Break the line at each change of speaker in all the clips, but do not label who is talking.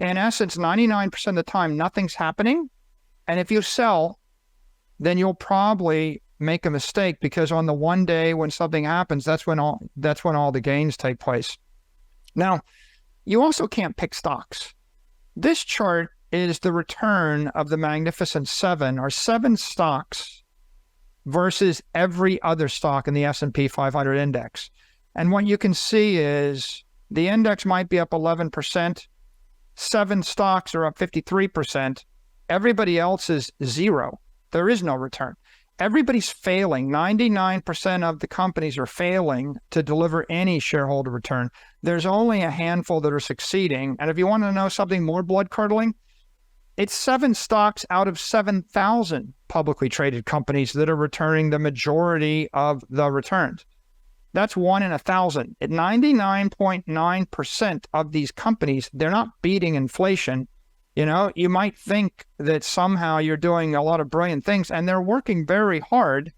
In essence, 99% of the time, nothing's happening. And if you sell, then you'll probably make a mistake, because on the one day when something happens, that's when all the gains take place. Now, you also can't pick stocks. This chart is the return of the Magnificent Seven, or 7 stocks versus every other stock in the S&P 500 index. And what you can see is the index might be up 11%. 7 stocks are up 53%. Everybody else is zero. There is no return. Everybody's failing. 99% of the companies are failing to deliver any shareholder return. There's only a handful that are succeeding. And if you want to know something more blood-curdling, it's 7 stocks out of 7,000 publicly traded companies that are returning the majority of the returns. That's 1 in 1,000. At 99.9% of these companies, they're not beating inflation. You know, you might think that somehow you're doing a lot of brilliant things, and they're working very hard,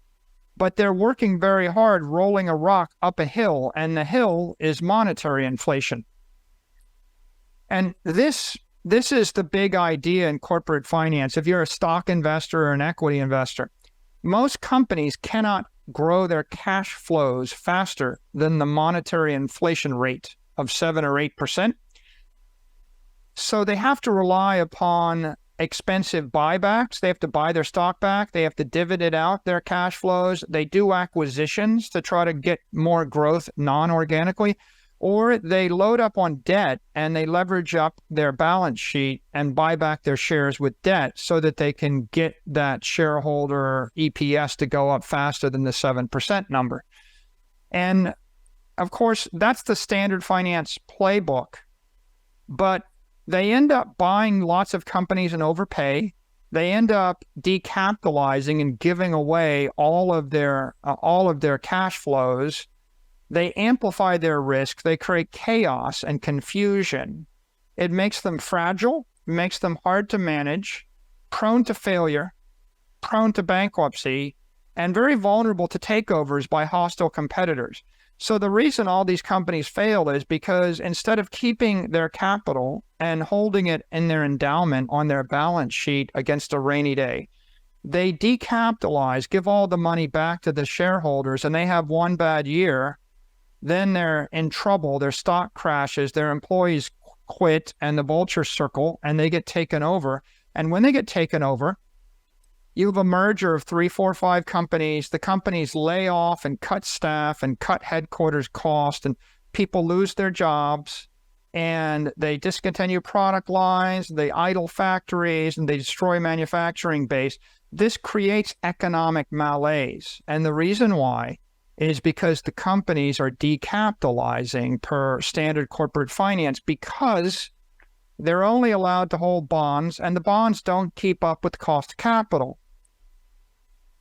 but they're working very hard rolling a rock up a hill, and the hill is monetary inflation. And this is the big idea in corporate finance. If you're a stock investor or an equity investor, most companies cannot grow their cash flows faster than the monetary inflation rate of 7 or 8%. So they have to rely upon expensive buybacks. They have to buy their stock back. They have to dividend out their cash flows. They do acquisitions to try to get more growth non-organically, or they load up on debt and they leverage up their balance sheet and buy back their shares with debt so that they can get that shareholder EPS to go up faster than the 7% number. And of course, that's the standard finance playbook. But they end up buying lots of companies and overpay. They end up decapitalizing and giving away all of their cash flows. They amplify their risk. They create chaos and confusion. It makes them fragile, makes them hard to manage, prone to failure, prone to bankruptcy, and very vulnerable to takeovers by hostile competitors. So the reason all these companies fail is because instead of keeping their capital and holding it in their endowment on their balance sheet against a rainy day, they decapitalize, give all the money back to the shareholders, and they have one bad year. Then they're in trouble. Their stock crashes, their employees quit, and the vultures circle, and they get taken over. And when they get taken over, you have a merger of 3, 4, 5 companies. The companies lay off and cut staff and cut headquarters cost, and people lose their jobs, and they discontinue product lines, they idle factories, and they destroy manufacturing base. This creates economic malaise. And the reason why is because the companies are decapitalizing per standard corporate finance, because they're only allowed to hold bonds, and the bonds don't keep up with the cost of capital.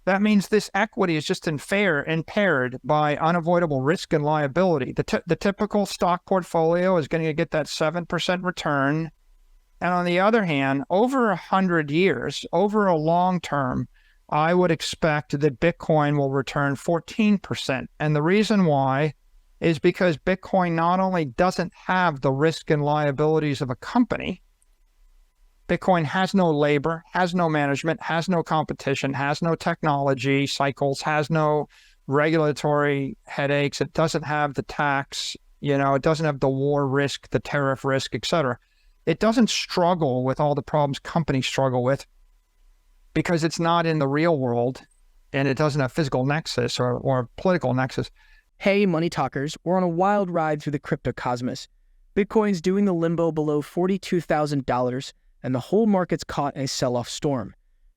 That means this equity is just impaired by unavoidable risk and liability. The typical stock portfolio is going to get that 7% return. And on the other hand, over 100 years, over a long term, I would expect that Bitcoin will return 14%. And the reason why is because Bitcoin not only doesn't have the risk and liabilities of a company, Bitcoin has no labor, has no management, has no competition, has no technology cycles, has no regulatory headaches. It doesn't have the tax, it doesn't have the war risk, the tariff risk, etc. It doesn't struggle with all the problems companies struggle with because it's not in the real world and it doesn't have physical nexus or political nexus.
Hey, money talkers, we're on a wild ride through the crypto cosmos. Bitcoin's doing the limbo below $42,000. And the whole market's caught in a sell-off storm.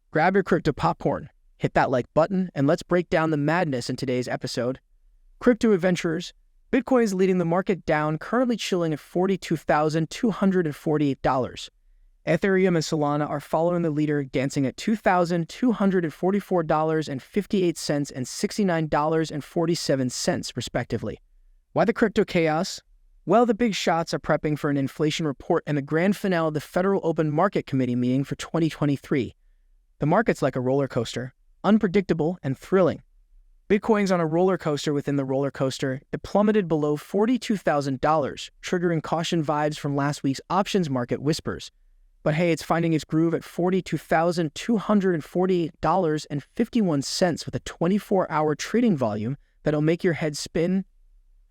Grab your crypto popcorn, hit that like button, and let's break down the madness in today's episode. Crypto adventurers, Bitcoin is leading the market down, currently chilling at $42,248. Ethereum and Solana are following the leader, dancing at $2,244.58 and $69.47, respectively. Why the crypto chaos? Well, the big shots are prepping for an inflation report and the grand finale of the Federal Open Market Committee meeting for 2023. The market's like a roller coaster, unpredictable and thrilling. Bitcoin's on a roller coaster within the roller coaster. It plummeted below $42,000, triggering caution vibes from last week's options market whispers. But hey, it's finding its groove at $42,248.51 with a 24-hour trading volume that'll make your head spin.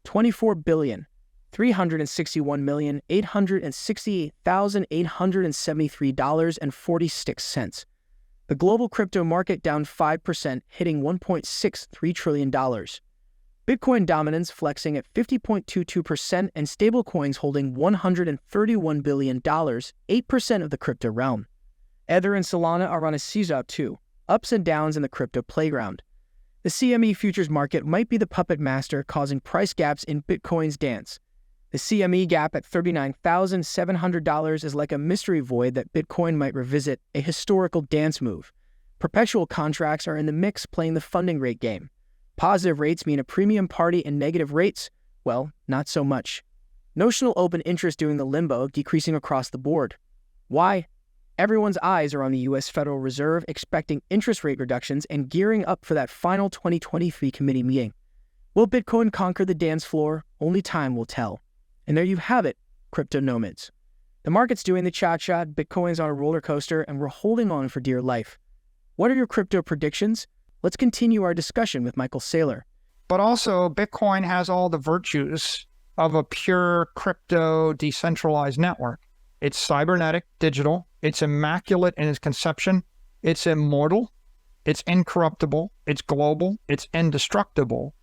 $24,361,868,873.46. The global crypto market down 5%, hitting $1.63 trillion. Bitcoin dominance flexing at 50.22% and stablecoins holding $131 billion, 8% of the crypto realm. Ether and Solana are on a seesaw too, ups and downs in the crypto playground. The CME futures market might be the puppet master causing price gaps in Bitcoin's dance. The CME gap at $39,700 is like a mystery void that Bitcoin might revisit, a historical dance move. Perpetual contracts are in the mix playing the funding rate game. Positive rates mean a premium party and negative rates, well, not so much. Notional open interest doing the limbo, decreasing across the board. Why? Everyone's eyes are on the U.S. Federal Reserve expecting interest rate reductions and gearing up for that final 2023 committee meeting. Will Bitcoin conquer the dance floor? Only time will tell. And there you have it, crypto nomads. The market's doing the cha-cha, Bitcoin's on a roller coaster, and we're holding on for dear life. What are your crypto predictions? Let's continue our discussion with Michael Saylor.
But also, Bitcoin has all the virtues of a pure crypto decentralized network. It's cybernetic, digital, it's immaculate in its conception, it's immortal, it's incorruptible, it's global, it's indestructible.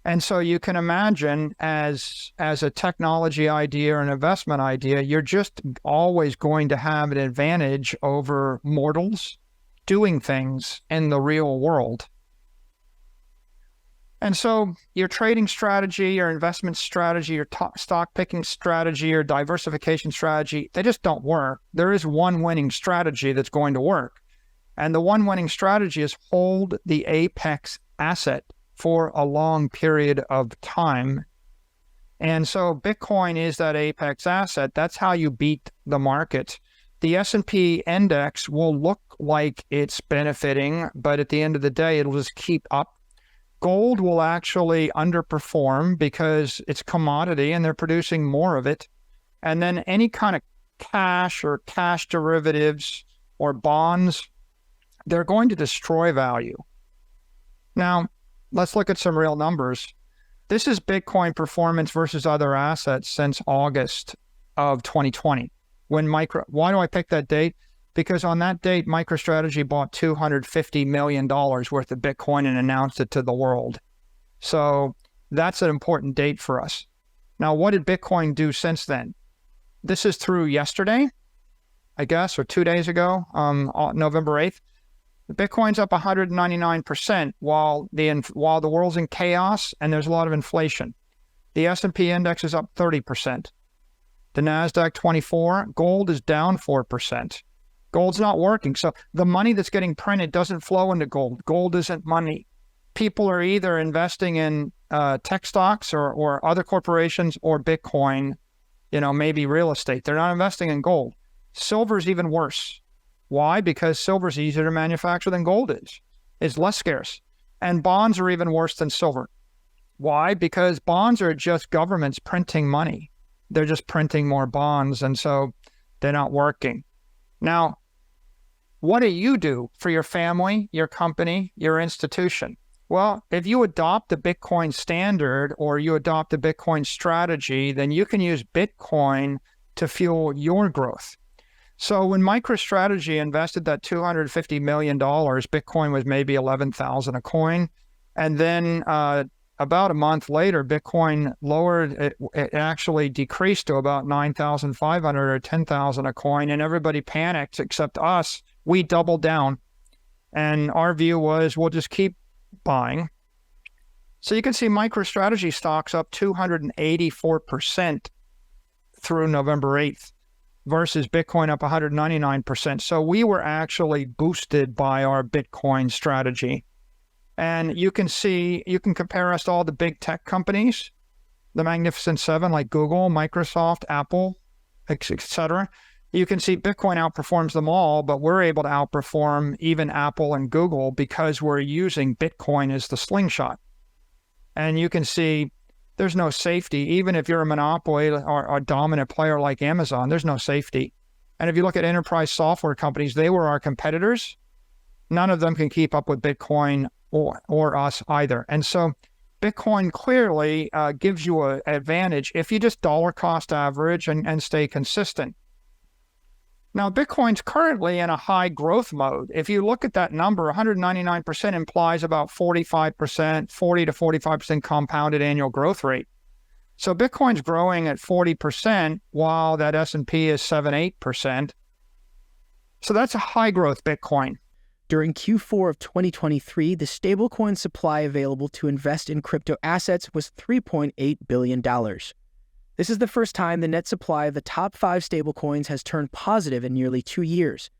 And so you can imagine as a technology idea or an investment idea, you're just always going to have an advantage over mortals doing things in the real world. And so your trading strategy, your investment strategy, your stock picking strategy, your diversification strategy, they just don't work. There is one winning strategy that's going to work. And the one winning strategy is hold the apex asset for a long period of time. And so Bitcoin is that apex asset. That's how you beat the market. The S&P index will look like it's benefiting, but at the end of the day, it'll just keep up. Gold will actually underperform because it's commodity and they're producing more of it. And then any kind of cash or cash derivatives or bonds, they're going to destroy value. Now, let's look at some real numbers. This is Bitcoin performance versus other assets since August of 2020. Why do I pick that date? Because on that date, MicroStrategy bought $250 million worth of Bitcoin and announced it to the world. So that's an important date for us. Now, what did Bitcoin do since then? This is through yesterday, I guess, or 2 days ago, November 8th. Bitcoin's up 199% while the world's in chaos and there's a lot of inflation. The S&P index is up 30%. The NASDAQ 24, gold is down 4%. Gold's not working. So the money that's getting printed doesn't flow into gold. Gold isn't money. People are either investing in tech stocks or other corporations or Bitcoin, maybe real estate. They're not investing in gold. Silver's even worse. Why? Because silver's easier to manufacture than gold is. It's less scarce. And bonds are even worse than silver. Why? Because bonds are just governments printing money. They're just printing more bonds, and so they're not working. Now, what do you do for your family, your company, your institution? Well, if you adopt the Bitcoin standard or you adopt the Bitcoin strategy, then you can use Bitcoin to fuel your growth. So when MicroStrategy invested that $250 million, Bitcoin was maybe 11,000 a coin. And then about a month later, Bitcoin lowered, it actually decreased to about 9,500 or 10,000 a coin. And everybody panicked except us. We doubled down. And our view was we'll just keep buying. So you can see MicroStrategy stocks up 284% through November 8th. Versus Bitcoin up 199%. So we were actually boosted by our Bitcoin strategy. And you can compare us to all the big tech companies, the Magnificent Seven like Google, Microsoft, Apple, etc. You can see Bitcoin outperforms them all, but we're able to outperform even Apple and Google because we're using Bitcoin as the slingshot. And you can see there's no safety. Even if you're a monopoly or a dominant player like Amazon, there's no safety. And if you look at enterprise software companies, they were our competitors. None of them can keep up with Bitcoin or us either. And so Bitcoin clearly gives you an advantage if you just dollar cost average and stay consistent. Now, Bitcoin's currently in a high growth mode. If you look at that number, 199% implies about 45%, 40 to 45% compounded annual growth rate. So Bitcoin's growing at 40% while that S&P is 7-8%. So that's a high growth Bitcoin.
During Q4 of 2023, the stablecoin supply available to invest in crypto assets was $3.8 billion. This is the first time the net supply of the top 5 stablecoins has turned positive in nearly 2 years.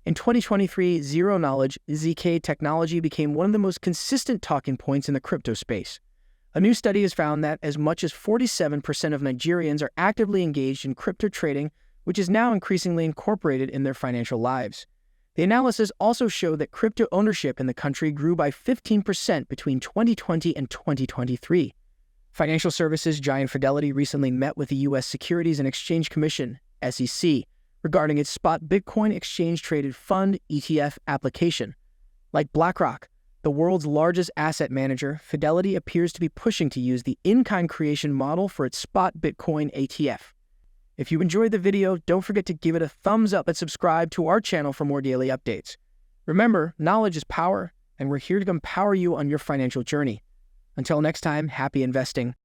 In 2023, zero-knowledge ZK technology became one of the most consistent talking points in the crypto space. A new study has found that as much as 47% of Nigerians are actively engaged in crypto trading, which is now increasingly incorporated in their financial lives. The analysis also showed that crypto ownership in the country grew by 15% between 2020 and 2023. Financial services giant Fidelity recently met with the U.S. Securities and Exchange Commission, SEC, regarding its spot Bitcoin exchange-traded fund ETF application. Like BlackRock, the world's largest asset manager, Fidelity appears to be pushing to use the in-kind creation model for its spot Bitcoin ETF. If you enjoyed the video, don't forget to give it a thumbs up and subscribe to our channel for more daily updates. Remember, knowledge is power, and we're here to empower you on your financial journey. Until next time, happy investing.